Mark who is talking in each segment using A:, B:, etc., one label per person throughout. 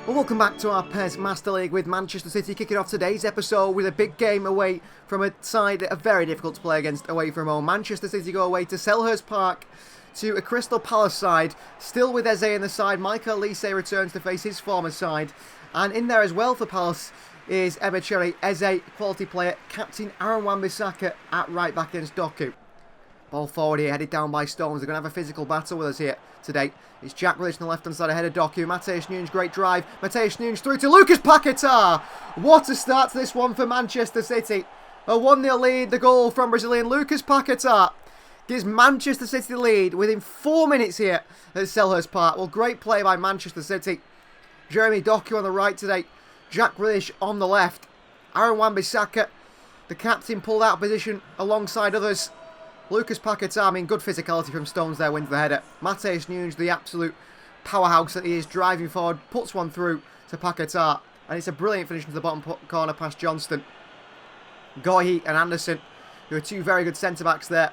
A: Well, welcome back to our PES Master League with Manchester City kicking off today's episode with a big game away from a side that are very difficult to play against away from home. Manchester City go away to Selhurst Park to a Crystal Palace side, still with Eze in the side. Michael Olise returns to face his former side. And in there as well for Palace is Ebecherry, Eze, quality player, captain Aaron Wan-Bissaka at right back against Doku. Ball forward here, headed down by Stones. They're going to have a physical battle with us here today. It's Jack Grealish on the left-hand side ahead of Doku. Mateusz Nunes, great drive. Mateusz Nunes through to Lucas Paquetá. What a start to this one for Manchester City. A 1-0 lead, the goal from Brazilian Lucas Paquetá gives Manchester City the lead within 4 minutes here at Selhurst Park. Well, great play by Manchester City. Jeremy Doku on the right today. Jack Grealish on the left. Aaron Wan-Bissaka, the captain, pulled out of position alongside others. Lucas Paquetá, I mean, good physicality from Stones there, wins the header. Mateusz Nunes, the absolute powerhouse that he is, driving forward, puts one through to Paquetá. And it's a brilliant finish into the bottom corner past Johnston. Gohi and Anderson, who are two very good centre-backs there.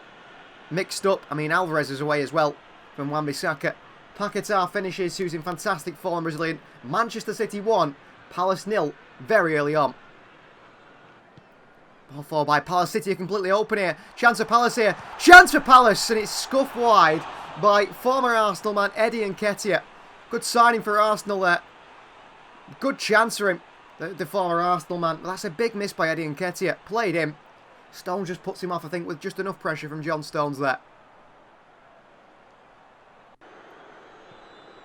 A: Mixed up, I mean, Alvarez is away as well from Wan-Bissaka. Paquetá finishes, who's in fantastic form, Brazilian. Manchester City 1, Palace 0, very early on. Ball forward by Palace. City are completely open here. Chance for Palace here. Chance for Palace, and it's scuffed wide by former Arsenal man Eddie Nketiah. Good signing for Arsenal there. Good chance for him, the former Arsenal man. But that's a big miss by Eddie Nketiah. Played him. Stones just puts him off, I think, with just enough pressure from John Stones there.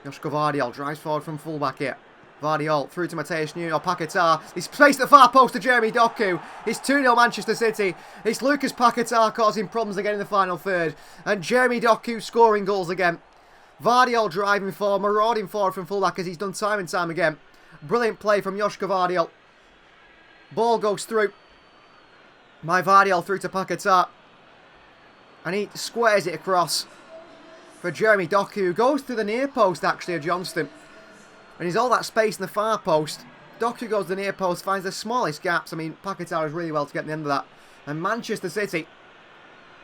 A: Joshko Vardiol drives forward from fullback here. Vardiol through to Mateusz Nunes, or Paquetá. He's placed at the far post to Jeremy Doku. It's 2-0 Manchester City. It's Lucas Paquetá causing problems again in the final third. And Jeremy Doku scoring goals again. Vardiol driving forward, marauding forward from fullback as he's done time and time again. Brilliant play from Joshko Vardiol. Ball goes through by Vardiol through to Paquetá. And he squares it across for Jeremy Doku, who goes through the near post actually of Johnston. And he's all that space in the far post. Doku goes to the near post, finds the smallest gaps. I mean, Paquetá is really well to get in the end of that. And Manchester City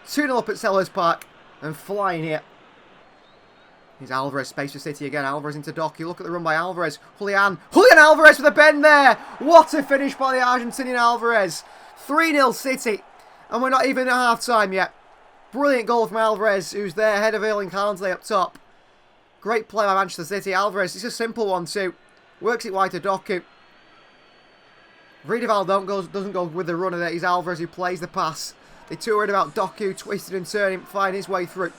A: 2-0 up at Selhurst Park and flying here. Here's Alvarez, space for City again. Alvarez into Doku. Look at the run by Alvarez. Julian Alvarez with a bend there. What a finish by the Argentinian Alvarez. 3-0 City. And we're not even at half-time yet. Brilliant goal from Alvarez, who's there ahead of Erling Haaland up top. Great play by Manchester City. Alvarez, it's a simple one too. Works it wide to Doku. Riedewald doesn't go with the runner there. It's Alvarez who plays the pass. They're too worried about Doku twisting and turning, finding his way through.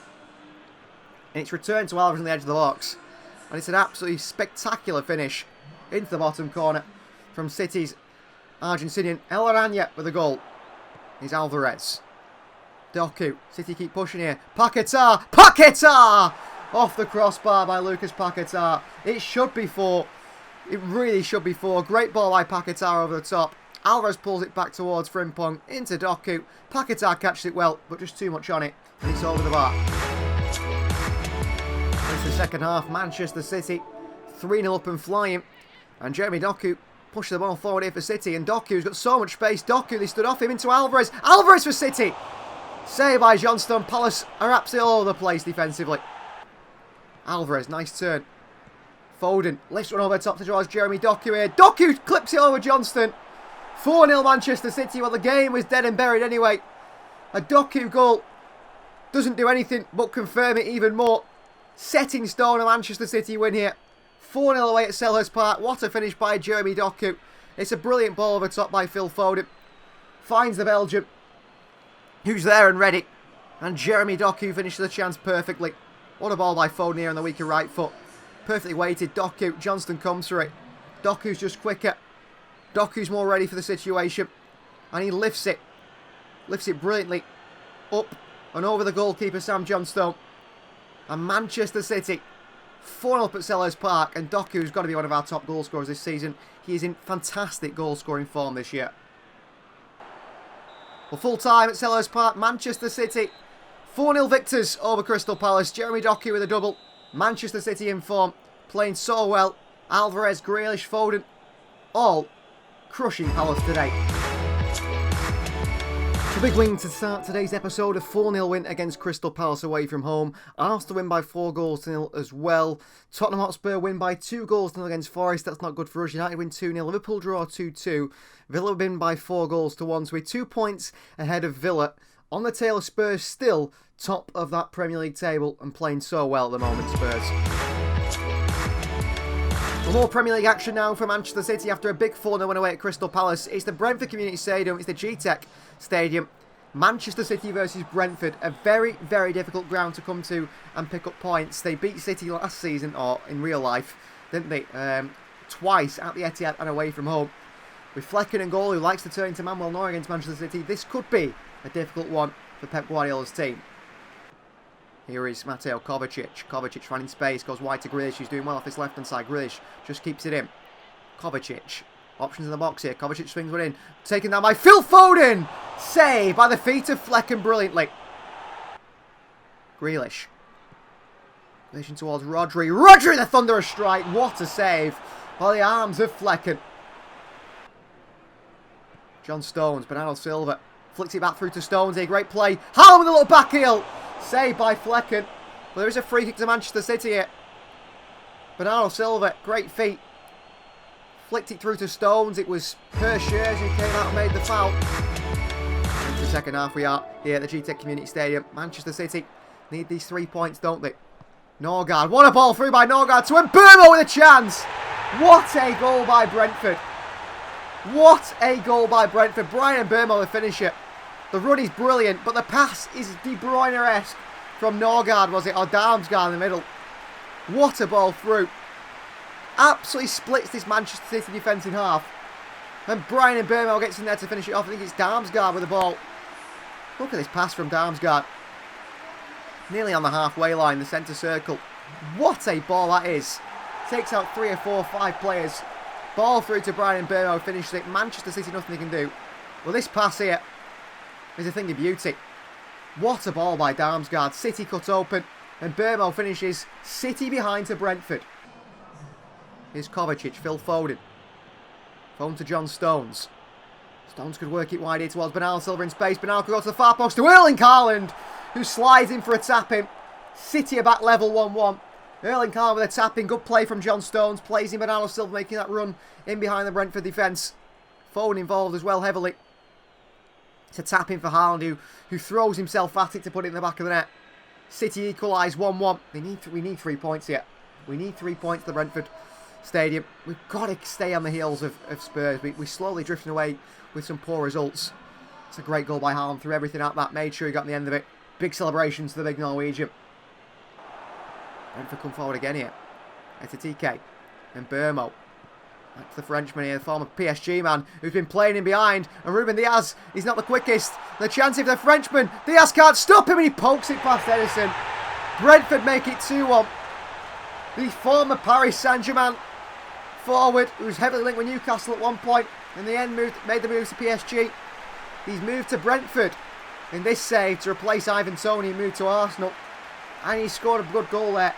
A: And it's returned to Alvarez on the edge of the box. And it's an absolutely spectacular finish into the bottom corner from City's Argentinian El Aranya with a goal. Here's Alvarez. Doku. City keep pushing here. Paquetá! Off the crossbar by Lucas Paquetá. It should be 4. It really should be 4. Great ball by Paquetá over the top. Alvarez pulls it back towards Frimpong. Into Doku. Paquetá catches it well, but just too much on it. And it's over the bar. It's the second half. Manchester City 3-0 up and flying. And Jeremy Doku pushes the ball forward here for City. And Doku's got so much space. Doku, they stood off him into Alvarez. Alvarez for City. Saved by Johnston. Palace are absolutely all over the place defensively. Alvarez, nice turn. Foden lifts one over the top to draw Jeremy Doku here. Doku clips it over Johnston. 4-0 Manchester City. Well, the game was dead and buried anyway. A Doku goal doesn't do anything but confirm it even more. Set in stone a Manchester City win here. 4-0 away at Selhurst Park. What a finish by Jeremy Doku. It's a brilliant ball over top by Phil Foden. Finds the Belgian, who's there and ready. And Jeremy Doku finishes the chance perfectly. What a ball by Foden here on the weaker right foot. Perfectly weighted. Doku. Johnston comes for it. Doku's just quicker. Doku's more ready for the situation. And he lifts it. Lifts it brilliantly. Up and over the goalkeeper, Sam Johnstone. And Manchester City 4-0 up at Selhurst Park. And Doku's got to be one of our top goal scorers this season. He is in fantastic goal scoring form this year. Well, full time at Selhurst Park. Manchester City 4-0 victors over Crystal Palace. Jeremy Doku with a double. Manchester City in form. Playing so well. Alvarez, Grealish, Foden. All crushing Palace today. The big win to start today's episode, a 4-0 win against Crystal Palace away from home. Arsenal win by 4-0 as well. Tottenham Hotspur win by 2-0 against Forest. That's not good for us. United win 2-0. Liverpool draw 2-2. Villa win by 4-1. So we're 2 points ahead of Villa. On the tail of Spurs, still top of that Premier League table and playing so well at the moment, Spurs. For more Premier League action now for Manchester City after a big 4-0 win away at Crystal Palace. It's the Brentford Community Stadium. It's the G-Tech Stadium. Manchester City versus Brentford. A very, very difficult ground to come to and pick up points. They beat City last season, or in real life, didn't they? Twice at the Etihad and away from home. With Flecken and goal, who likes to turn into Manuel Neuer against Manchester City, this could be a difficult one for Pep Guardiola's team. Here is Mateo Kovacic. Kovacic running space, goes wide to Grealish, who's doing well off his left-hand side. Grealish just keeps it in. Kovacic. Options in the box here. Kovacic swings one in. Taken down by Phil Foden. Save by the feet of Flecken brilliantly. Grealish. Relation towards Rodri. Rodri, the thunderous strike. What a save by the arms of Flecken. John Stones. Bernardo Silva. Flicks it back through to Stones here. Great play. Haaland with a little back heel. Saved by Flecken. But there is a free kick to Manchester City here. Bernardo Silva. Great feet. Flicked it through to Stones. It was Hershers who came out and made the foul. Into the second half we are here at the G-Tech Community Stadium. Manchester City need these 3 points, don't they? Norgard. What a ball through by Norgard to Mbeumo with a chance. What a goal by Brentford. What a goal by Brentford. Bryan Mbeumo, the finisher. The run is brilliant, but the pass is De Bruyne-esque from Norgard, was it? Or Darmsgaard in the middle. What a ball through. Absolutely splits this Manchester City defence in half. And Bryan Mbeumo gets in there to finish it off. I think it's Darmsgaard with the ball. Look at this pass from Darmsgaard. Nearly on the halfway line, the centre circle. What a ball that is. Takes out 3 or 4 or 5 players. Ball through to Bryan Mbeumo, finishes it. Manchester City, nothing they can do. Well, this pass here is a thing of beauty. What a ball by Darmsgaard. City cut open. And Mbeumo finishes City behind to Brentford. Here's Kovacic, Phil Foden. Foden to John Stones. Stones could work it wide here towards Bernardo Silva in space. Bernardo could go to the far post to Erling Haaland, who slides in for a tap-in. City are back level 1-1. Erling Haaland with a tap-in. Good play from John Stones. Plays in Bernardo Silva, making that run in behind the Brentford defence. Foden involved as well heavily. It's a tap-in for Haaland, who throws himself at it to put it in the back of the net. City equalise 1-1. We need 3 points here. We need 3 points to the Brentford Stadium. We've got to stay on the heels of Spurs. We're slowly drifting away with some poor results. It's a great goal by Haaland. Threw everything out that. Made sure he got the end of it. Big celebrations to the big Norwegian. Brentford come forward again here. It's a TK. And Mbeumo. Back to the Frenchman here. The former PSG man who's been playing in behind. And Ruben Diaz, he's not the quickest. The chance of the Frenchman. Diaz can't stop him and he pokes it past Edison. Brentford make it 2-1. The former Paris Saint-Germain forward, who was heavily linked with Newcastle at one point, in the end made the move to PSG. He's moved to Brentford in this save to replace Ivan Toney, moved to Arsenal, and he scored a good goal there,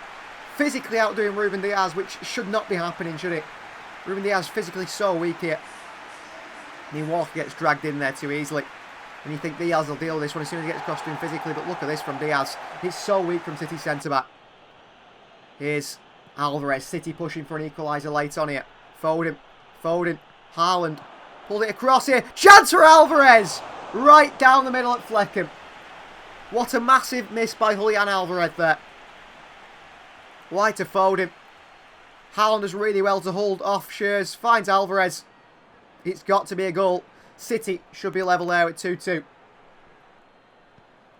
A: physically outdoing Ruben Diaz, which should not be happening, should it? Ruben Diaz physically so weak here. And Walker gets dragged in there too easily, and you think Diaz will deal with this one as soon as he gets across to him physically, but look at this from Diaz. He's so weak from City centre-back. Here's Alvarez, City pushing for an equaliser late on here. Foden, Haaland, pulled it across here. Chance for Alvarez! Right down the middle at Flecken. What a massive miss by Julian Alvarez there. Wide to Foden. Haaland does really well to hold off Schürrle. Finds Alvarez. It's got to be a goal. City should be level there at 2-2.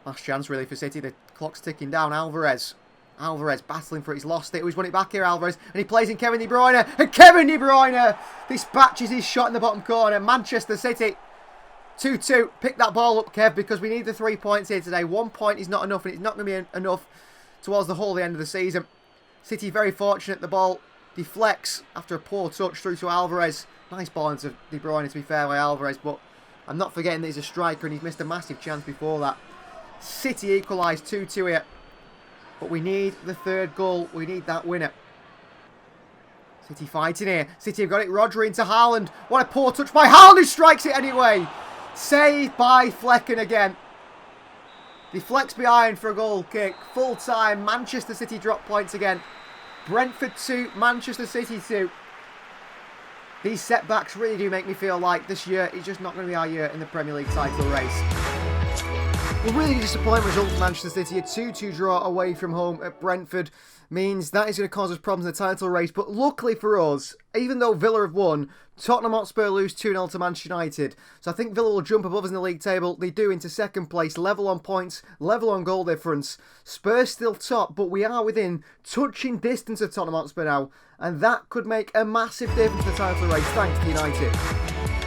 A: Last chance really for City. The clock's ticking down. Alvarez battling for it. He's lost it. He's won it back here, Alvarez. And he plays in Kevin De Bruyne. And Kevin De Bruyne dispatches his shot in the bottom corner. Manchester City 2-2. Pick that ball up, Kev, because we need the 3 points here today. 1 point is not enough, and it's not going to be enough towards the whole end of the season. City very fortunate. The ball deflects after a poor touch through to Alvarez. Nice ball into De Bruyne, to be fair, by Alvarez, but I'm not forgetting that he's a striker and he's missed a massive chance before that. City equalised 2-2 here. But we need the third goal. We need that winner. City fighting here. City have got it. Rodri into Haaland. What a poor touch by Haaland, who strikes it anyway. Saved by Flecken again. Deflects behind for a goal kick. Full time. Manchester City drop points again. Brentford 2, Manchester City 2. These setbacks really do make me feel like this year is just not going to be our year in the Premier League title race. A really disappointing result for Manchester City. A 2-2 draw away from home at Brentford means that is going to cause us problems in the title race. But luckily for us, even though Villa have won, Tottenham Hotspur lose 2-0 to Manchester United. So I think Villa will jump above us in the league table. They do into second place, level on points, level on goal difference. Spurs still top, but we are within touching distance of Tottenham Hotspur now. And that could make a massive difference in the title race, thanks to United.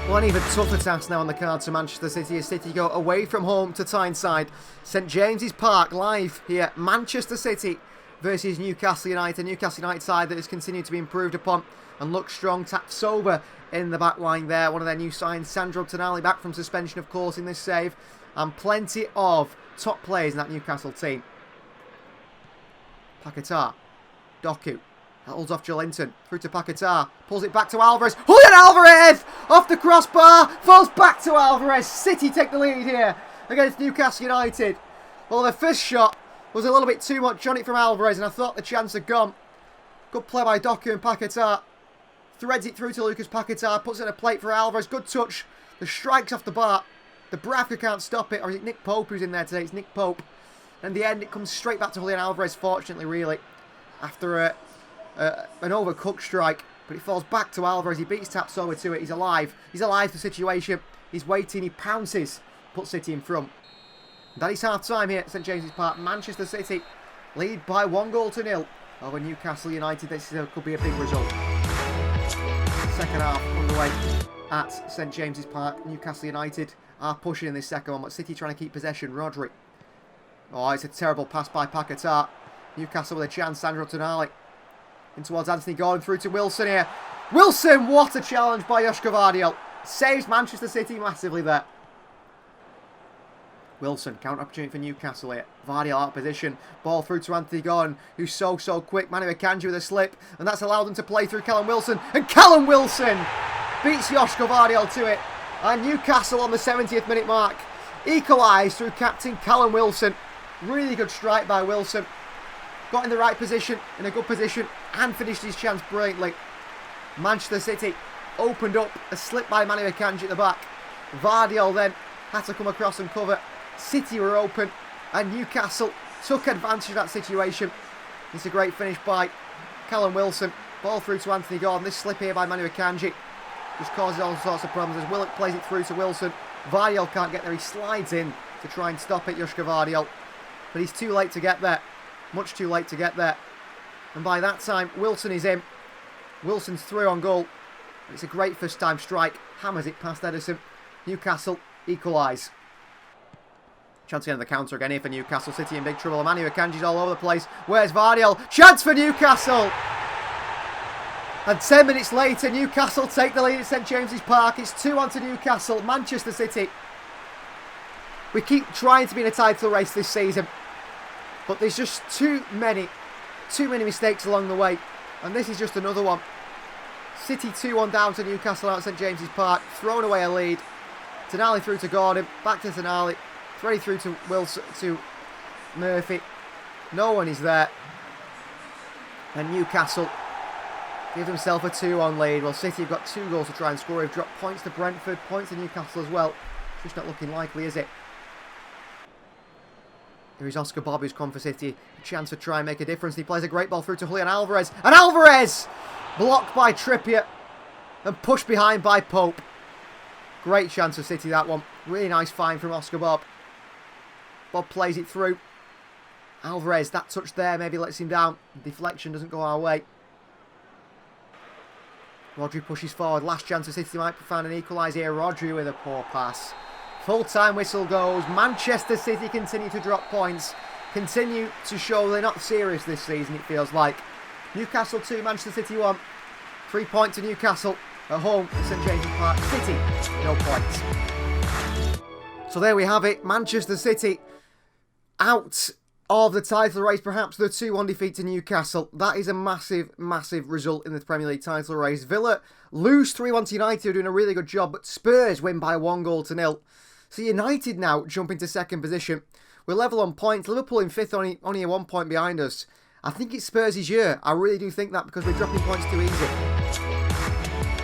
A: Well, an even tougher task now on the cards for Manchester City as City go away from home to Tyneside. St James's Park live here. Manchester City versus Newcastle United. Newcastle United side that has continued to be improved upon and looks strong. Tap sober in the back line there. One of their new signs, Sandro Tonali, back from suspension, of course, in this save. And plenty of top players in that Newcastle team. Paquetá. Doku. Holds off Joelinton. Through to Paquetá. Pulls it back to Alvarez. Julian Alvarez! Off the crossbar. Falls back to Alvarez. City take the lead here against Newcastle United. Well, the first shot was a little bit too much on it from Alvarez, and I thought the chance had gone. Good play by Doku and Paquetá. Threads it through to Lucas Paquetá. Puts it on a plate for Alvarez. Good touch. The strike's off the bar. The Bravka can't stop it. Or is it Nick Pope who's in there today? It's Nick Pope. And in the end, it comes straight back to Julian Alvarez, fortunately, really. After an overcooked strike. But it falls back to Alvarez. He beats Taps over to it. He's alive. He's alive to the situation. He's waiting. He pounces. Puts City in front. That is half-time here at St James's Park. Manchester City lead by 1-0 over Newcastle United. This could be a big result. Second half underway at St James's Park. Newcastle United are pushing in this second one, but City trying to keep possession. Rodri. Oh, it's a terrible pass by Paquetá. Newcastle with a chance. Sandro Tonali in towards Anthony Gordon, through to Wilson here. Wilson, what a challenge by Joshua Vardiel. Saves Manchester City massively there. Wilson, counter opportunity for Newcastle here. Vardiel out of position. Ball through to Anthony Gordon, who's so quick. Manu Akanji with a slip, and that's allowed them to play through Callum Wilson. And Callum Wilson beats Joshua Vardiel to it. And Newcastle on the 70th minute mark equalised through captain Callum Wilson. Really good strike by Wilson. Got in the right position, in a good position, and finished his chance brilliantly. Manchester City opened up a slip by Manu Akanji at the back. Vardiel then had to come across and cover. City were open, and Newcastle took advantage of that situation. It's a great finish by Callum Wilson. Ball through to Anthony Gordon. This slip here by Manu Akanji just causes all sorts of problems as Willock plays it through to Wilson. Vardiel can't get there. He slides in to try and stop it, Joshua Vardiel. But he's too late to get there. Much too late to get there. And by that time, Wilson is in. Wilson's through on goal. It's a great first time strike. Hammers it past Edison. Newcastle equalise. Chance again of the counter again here for Newcastle. City in big trouble. Manu Akanji's all over the place. Where's Vardiel? Chance for Newcastle! And 10 minutes later, Newcastle take the lead at St James's Park. It's 2-1 to Newcastle. Manchester City. We keep trying to be in a title race this season, but there's just too many mistakes along the way. And this is just another one. City 2-1 down to Newcastle out at St James's Park. Thrown away a lead. Tonali through to Gordon. Back to Tonali. Ready through to Wilson, to Murphy. No one is there. And Newcastle give themselves a 2-1 lead. Well, City have got 2 goals to try and score. They've dropped points to Brentford, points to Newcastle as well. It's just not looking likely, is it? Here is Oscar Bob, who's come for City. A chance to try and make a difference. He plays a great ball through to Julian Alvarez. And Alvarez! Blocked by Trippier. And pushed behind by Pope. Great chance for City, that one. Really nice find from Oscar Bob. Bob plays it through. Alvarez, that touch there maybe lets him down. Deflection doesn't go our way. Rodri pushes forward. Last chance for City might find an equaliser here. Rodri with a poor pass. Full-time whistle goes. Manchester City continue to drop points. Continue to show they're not serious this season, it feels like. Newcastle 2, Manchester City 1. 3 points to Newcastle at home at St James's Park. City, no points. So there we have it. Manchester City out of the title race, perhaps the 2-1 defeat to Newcastle. That is a massive, massive result in the Premier League title race. Villa lose 3-1 to United, who are doing a really good job, but Spurs win by 1-0. So United now jump into second position. We're level on points. Liverpool in fifth, only a 1 point behind us. I think it's Spurs' year. I really do think that, because we're dropping points too easy.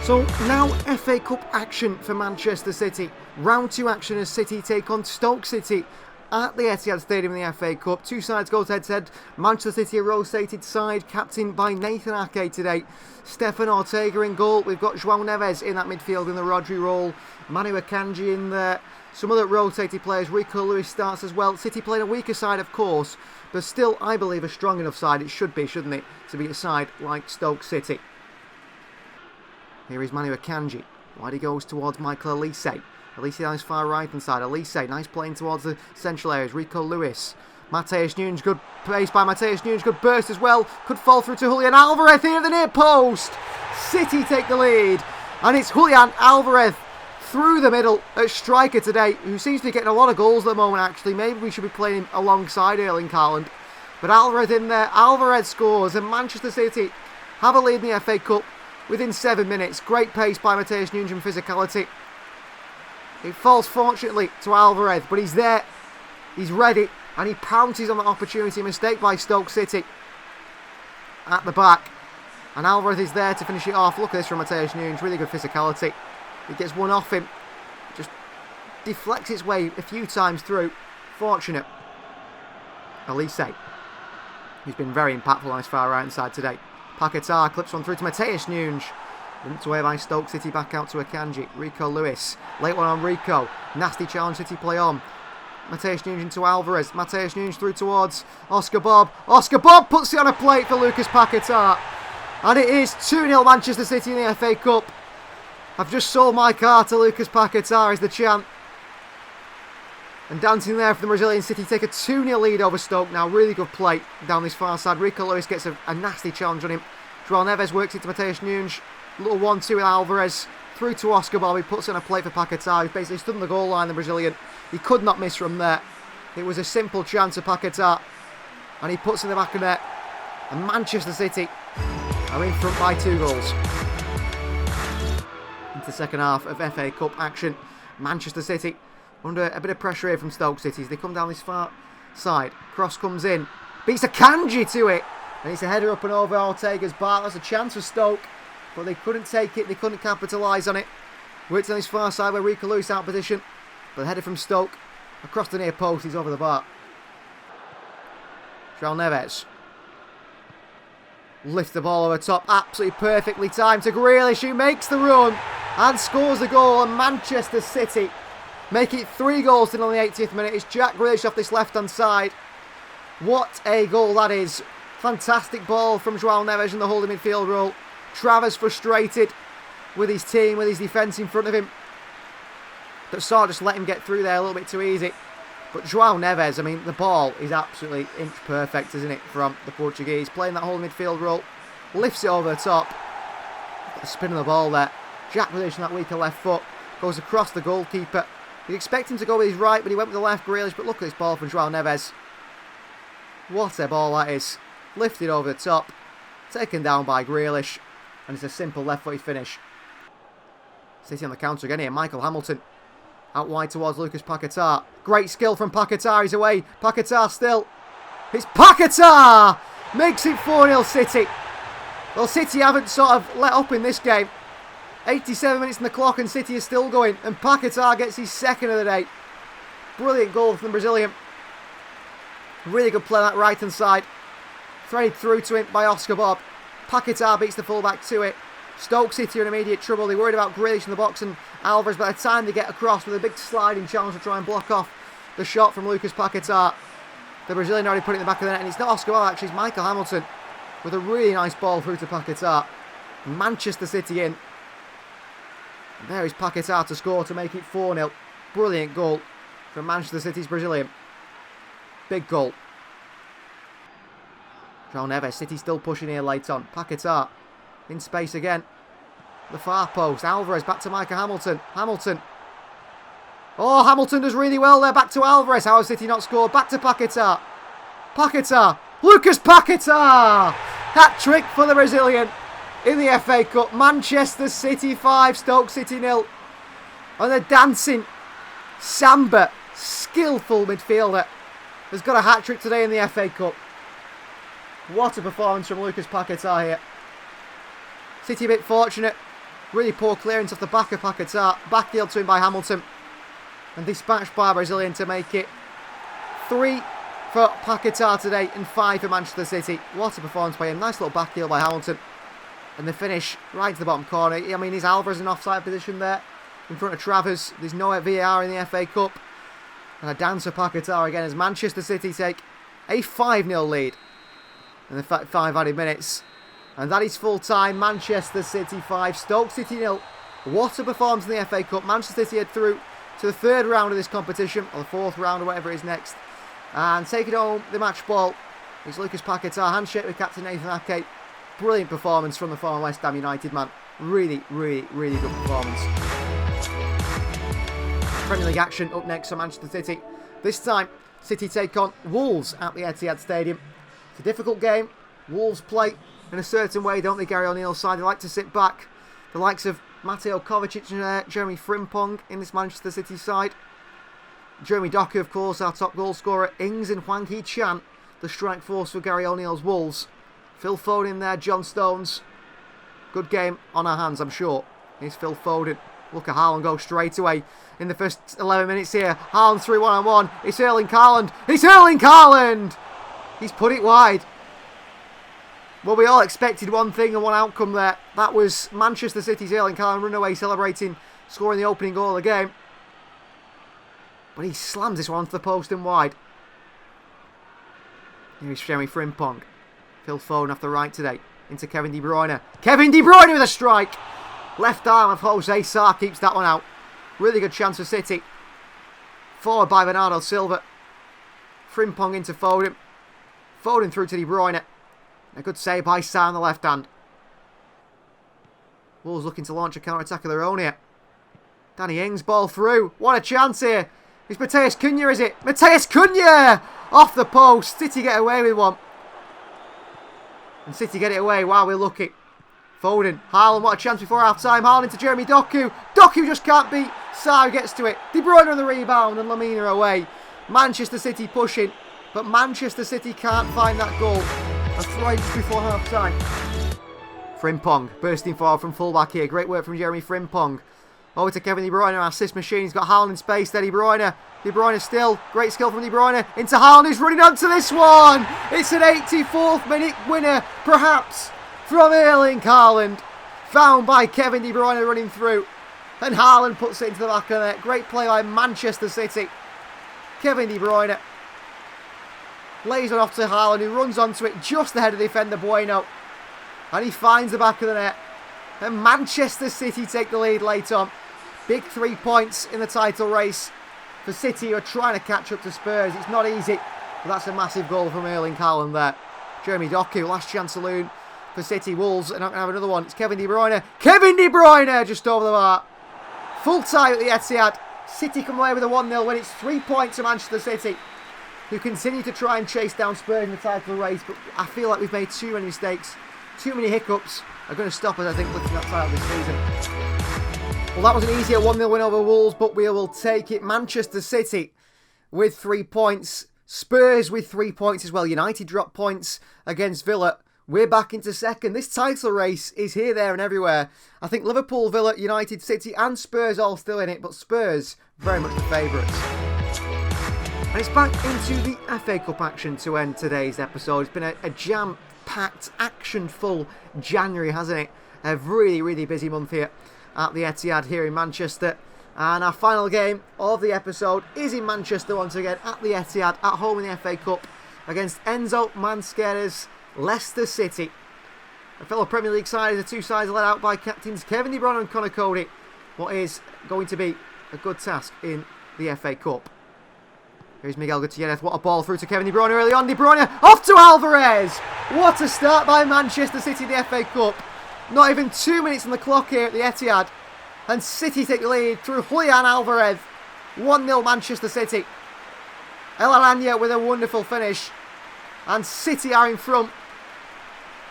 A: So now FA Cup action for Manchester City. Round 2 action as City take on Stoke City at the Etihad Stadium in the FA Cup. Two sides go head-to-head. Manchester City, a rotated side, captained by Nathan Ake today. Stefan Ortega in goal. We've got João Neves in that midfield in the Rodri role. Manu Akanji in there. Some other rotated players. Rico Lewis starts as well. City playing a weaker side, of course, but still, I believe, a strong enough side. It should be, shouldn't it, to be a side like Stoke City. Here is Manu Akanji. Wide he goes towards Michael Elise. Elise down his far right-hand side. Elise, nice playing towards the central areas. Rico Lewis. Matheus Nunes, good pace by Matheus Nunes. Good burst as well. Could fall through to Julian Alvarez here at the near post. City take the lead. And it's Julian Alvarez through the middle at striker today, who seems to be getting a lot of goals at the moment, actually. Maybe we should be playing him alongside Erling Haaland. But Alvarez in there. Alvarez scores. And Manchester City have a lead in the FA Cup within 7 minutes. Great pace by Matheus Nunes and physicality. It falls, fortunately, to Alvarez, but he's there, he's ready, and he pounces on the opportunity. Mistake by Stoke City at the back. And Alvarez is there to finish it off. Look at this from Matheus Nunes, really good physicality. He gets one off him, just deflects its way a few times through. Fortunate. Elise, who's been very impactful on his far right side today. Paquetá clips one through to Matheus Nunes. Limped away by Stoke City, back out to Akanji. Rico Lewis. Late one on Rico. Nasty challenge, City play on. Matheus Nunes into Alvarez. Matheus Nunes through towards Oscar Bob. Oscar Bob puts it on a plate for Lucas Paquetá. And it is 2-0 Manchester City in the FA Cup. I've just sold my car to Lucas Paquetá as the chant. And dancing there for the Brazilian. City take a 2-0 lead over Stoke now. Really good play down this far side. Rico Lewis gets a nasty challenge on him. João Neves works it to Matheus Nunes. Little 1-2 with Alvarez. Through to Oscar Bob. He puts in a plate for Paquetá. He basically stood on the goal line, the Brazilian. He could not miss from there. It was a simple chance of Paquetá. And he puts in the back of net. And Manchester City are in front by 2 goals. Into the second half of FA Cup action. Manchester City under a bit of pressure here from Stoke City as they come down this far side. Cross comes in. Beats Akanji to it. And it's a header up and over Ortega's bar. That's a chance for Stoke. But they couldn't take it. They couldn't capitalise on it. Worked on his far side where Rico Lewis out of position. But the header from Stoke. Across the near post. He's over the bar. João Neves. Lifts the ball over top. Absolutely perfectly timed to Grealish, who makes the run. And scores the goal. And Manchester City make it 3 goals in on the 80th minute. It's Jack Grealish off this left-hand side. What a goal that is. Fantastic ball from João Neves in the holding midfield role. Travers frustrated with his team, with his defence in front of him. But sort of just let him get through there a little bit too easy. But João Neves, I mean, the ball is absolutely inch perfect, isn't it, from the Portuguese. Playing that whole midfield role. Lifts it over the top. Got the spin of the ball there. Jack Grealish on that weaker left foot. Goes across the goalkeeper. You expect him to go with his right, but he went with the left, Grealish. But look at this ball from João Neves. What a ball that is. Lifted over the top. Taken down by Grealish. And it's a simple left-footed finish. City on the counter again here. Michael Hamilton. Out wide towards Lucas Paquetá. Great skill from Paquetá. He's away. Paquetá still. It's Paquetá! Makes it 4-0 City. Well, City haven't sort of let up in this game. 87 minutes on the clock and City is still going. And Paquetá gets his second of the day. Brilliant goal from the Brazilian. Really good play on that right-hand side. Threaded through to him by Oscar Bob. Paquetá beats the fullback to it. Stoke City are in immediate trouble. They're worried about Grealish in the box and Alvarez. By the time they get across with a big sliding challenge to try and block off the shot from Lucas Paquetá, the Brazilian already put it in the back of the net. And it's not Oscar Bob, actually. It's Michael Hamilton with a really nice ball through to Paquetá. Manchester City in. And there is Paquetá to score to make it 4-0. Brilliant goal from Manchester City's Brazilian. Big goal. João Neves, City still pushing here late on. Paquetá in space again. The far post. Alvarez back to Micah Hamilton. Hamilton. Oh, Hamilton does really well there. Back to Alvarez. How has City not scored? Back to Paquetá. Paquetá. Lucas Paquetá. Hat-trick for the Brazilian in the FA Cup. Manchester City 5, Stoke City 0. And the dancing samba, skillful midfielder has got a hat-trick today in the FA Cup. What a performance from Lucas Paquetá here. City a bit fortunate. Really poor clearance off the back of Paquetá. Backheeled to him by Hamilton. And dispatched by Brazilian to make it 3 for Paquetá today and 5 for Manchester City. What a performance by him. Nice little backheel by Hamilton. And the finish right to the bottom corner. I mean, is Alvarez in offside position there in front of Travers? There's no VAR in the FA Cup. And a dance for Paquetá again as Manchester City take a 5-0 lead in the 5 added minutes. And that is full time. Manchester City 5, Stoke City 0. What a performance in the FA Cup. Manchester City head through to the 3rd round of this competition, or the 4th round, or whatever it is next. And taking home the match ball is Lucas Paquetá. Handshake with captain Nathan Ake. Brilliant performance from the former West Ham United man. Really, really, really good performance. Premier League action up next for Manchester City. This time, City take on Wolves at the Etihad Stadium. It's a difficult game. Wolves play in a certain way, don't they, Gary O'Neill's side? They like to sit back. The likes of Mateo Kovacic and Jeremy Frimpong in this Manchester City side. Jeremy Doku, of course, our top goal scorer. Ings and Hwang Hee-chan, the strike force for Gary O'Neill's Wolves. Phil Foden there, John Stones. Good game on our hands, I'm sure. Here's Phil Foden. Look at Haaland go straight away in the first 11 minutes here. Haaland through one-on-one. It's Erling Haaland. It's Erling Haaland! He's put it wide. Well, we all expected one thing and one outcome there. That was Manchester City's Erling Haaland run away celebrating, scoring the opening goal of the game. But he slams this one onto the post and wide. Here's Jeremy Frimpong. Phil Foden off the right today. Into Kevin De Bruyne. Kevin De Bruyne with a strike! Left arm of Jose Sarr keeps that one out. Really good chance for City. Forward by Bernardo Silva. Frimpong into Foden. Foden through to De Bruyne. A good save by Sarr on the left hand. Wolves looking to launch a counter-attack of their own here. Danny Ings ball through. What a chance here. It's Matheus Cunha, is it? Matheus Cunha! Off the post. City get away with one. And City get it away. Wow, we're lucky. Foden. Haaland, what a chance before half-time. Haaland into Jeremy Doku. Doku just can't beat. Sarr gets to it. De Bruyne on the rebound and Lamina away. Manchester City pushing. But Manchester City can't find that goal. A try just before half-time. Frimpong bursting forward from full-back here. Great work from Jeremy Frimpong. Over to Kevin De Bruyne, our assist machine. He's got Haaland in space there, De Bruyne. De Bruyne still. Great skill from De Bruyne. Into Haaland, who's running onto this one. It's an 84th minute winner, perhaps, from Erling Haaland. Found by Kevin De Bruyne running through. And Haaland puts it into the back of the net. Great play by Manchester City. Kevin De Bruyne lays it off to Haaland, who runs onto it just ahead of the defender Bueno. And he finds the back of the net. And Manchester City take the lead late on. Big 3 points in the title race for City, who are trying to catch up to Spurs. It's not easy, but that's a massive goal from Erling Haaland there. Jeremy Doku, last chance saloon for City. Wolves are not going to have another one. It's Kevin De Bruyne. Kevin De Bruyne just over the bar. Full time at the Etihad. City come away with a 1-0 win. It's 3 points to Manchester City, who continue to try and chase down Spurs in the title race. But I feel like we've made too many mistakes. Too many hiccups are going to stop us, I think, looking at that title this season. Well, that was an easier 1-0 win over Wolves, but we will take it. Manchester City with 3 points. Spurs with 3 points as well. United dropped points against Villa. We're back into second. This title race is here, there and everywhere. I think Liverpool, Villa, United, City and Spurs all still in it, but Spurs very much the favourites. And it's back into the FA Cup action to end today's episode. It's been a jam-packed, action-full January, hasn't it? A really, really busy month here at the Etihad here in Manchester. And our final game of the episode is in Manchester once again at the Etihad, at home in the FA Cup against Enzo Mansquera's Leicester City. A fellow Premier League side, the two sides led out by captains Kevin De Bruyne and Conor Cody. What is going to be a good task in the FA Cup. Here's Miguel Gutierrez. What a ball through to Kevin De Bruyne early on. De Bruyne off to Alvarez. What a start by Manchester City in the FA Cup. Not even 2 minutes on the clock here at the Etihad. And City take the lead through Julian Alvarez. 1-0 Manchester City. El Aranya with a wonderful finish. And City are in front.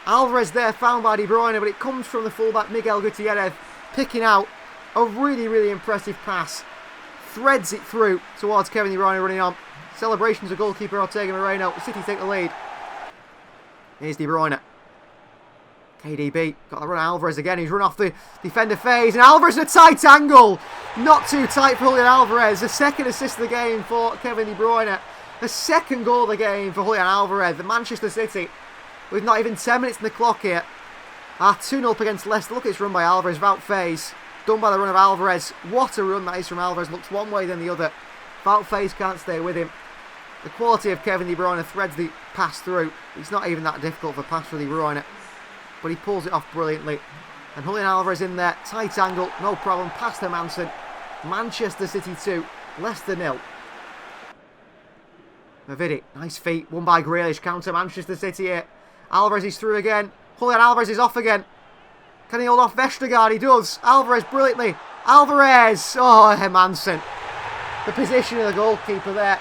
A: Alvarez there found by De Bruyne, but it comes from the fullback Miguel Gutierrez, picking out a really, really impressive pass. Threads it through towards Kevin De Bruyne running on. Celebrations of goalkeeper Ortega Moreno. City take the lead. Here's De Bruyne. KDB got the run Alvarez again. He's run off the defender phase. And Alvarez in a tight angle. Not too tight for Julian Alvarez. The second assist of the game for Kevin De Bruyne. The second goal of the game for Julian Alvarez. The Manchester City, with not even 10 minutes in the clock here, are 2-0 up against Leicester. Look at this run by Alvarez. Wout phase. Done by the run of Alvarez. What a run that is from Alvarez. Looks one way then the other. Wout phase can't stay with him. The quality of Kevin De Bruyne threads the pass through. It's not even that difficult for a pass for De Bruyne, but he pulls it off brilliantly. And Julian Alvarez in there, tight angle, no problem, past Hermansen. Manchester City 2, Leicester 0. Mavidi, nice feet, won by Grealish, counter Manchester City here. Alvarez is through again, Julian Alvarez is off again. Can he hold off Vestergaard? He does. Alvarez brilliantly. Alvarez, oh, Hermansen. The position of the goalkeeper there.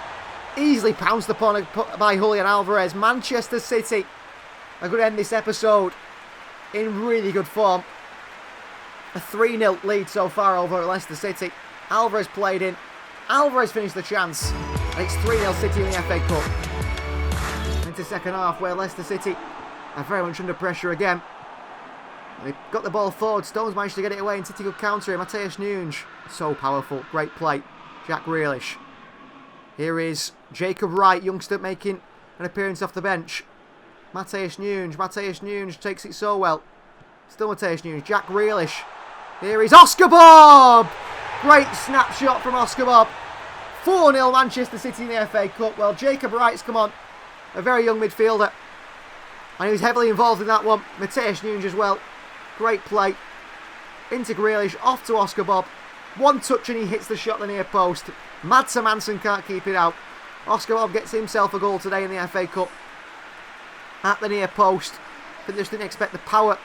A: Easily pounced upon by Julian Alvarez. Manchester City are going to end this episode in really good form. A 3-0 lead so far over Leicester City. Alvarez played in. Alvarez finished the chance. And it's 3-0 City in the FA Cup. Into second half where Leicester City are very much under pressure again. They got the ball forward. Stones managed to get it away and City could counter him. Mateus Nunes. So powerful. Great play. Jack Grealish. Here is Jacob Wright, youngster, making an appearance off the bench. Mateus Nunes. Mateus Nunes takes it so well. Still Mateus Nunes. Jack Grealish. Here is Oscar Bob! Great snapshot from Oscar Bob. 4-0 Manchester City in the FA Cup. Well, Jacob Wright's come on. A very young midfielder. And he was heavily involved in that one. Mateus Nunes as well. Great play. Into Grealish. Off to Oscar Bob. One touch and he hits the shot at the near post. Mads Hermansen can't keep it out. Oscar Bob gets himself a goal today in the FA Cup. At the near post. But just didn't expect the power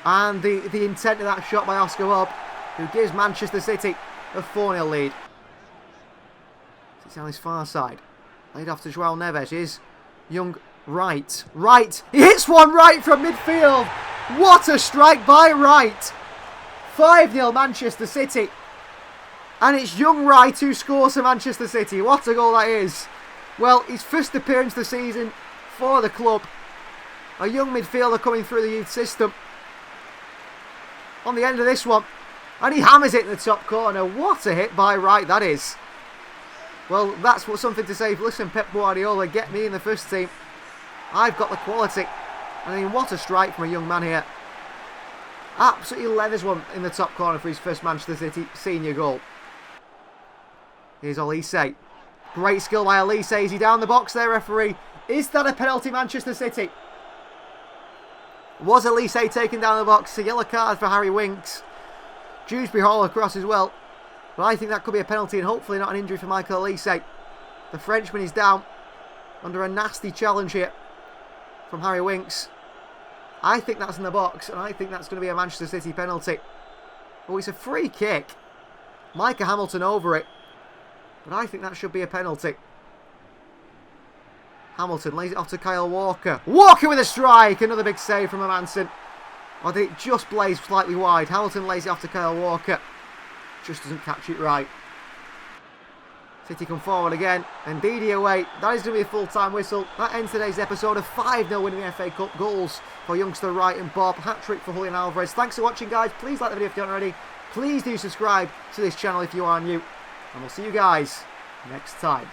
A: and the intent of that shot by Oscar Bob, who gives Manchester City a 4-0 lead. It's on his far side. Laid off to João Neves. Here's young Wright. Wright! He hits one right from midfield! What a strike by Wright! 5-0 Manchester City. And it's young Wright who scores for Manchester City. What a goal that is. Well, his first appearance of the season for the club. A young midfielder coming through the youth system. On the end of this one. And he hammers it in the top corner. What a hit by Wright that is. Well, that's something to say. Listen, Pep Guardiola, get me in the first team. I've got the quality. I mean, what a strike from a young man here. Absolutely leathers one in the top corner for his first Manchester City senior goal. Here's Olise. Great skill by Olise. Is he down the box there, referee? Is that a penalty, Manchester City? Was Olise taken down the box? A yellow card for Harry Winks. Dewsbury Hall across as well. But I think that could be a penalty and hopefully not an injury for Michael Olise. The Frenchman is down under a nasty challenge here from Harry Winks. I think that's in the box and I think that's going to be a Manchester City penalty. Oh, it's a free kick. Micah Hamilton over it. But I think that should be a penalty. Hamilton lays it off to Kyle Walker. Walker with a strike. Another big save from Hermansen. Or did it just blaze slightly wide? Hamilton lays it off to Kyle Walker. Just doesn't catch it right. City come forward again. And Didi away. That is going to be a full-time whistle. That ends today's episode of 5-0 winning the FA Cup. Goals for youngster Wright and Bob. Hat-trick for Julian Alvarez. Thanks for watching, guys. Please like the video if you haven't already. Please do subscribe to this channel if you are new. And we'll see you guys next time.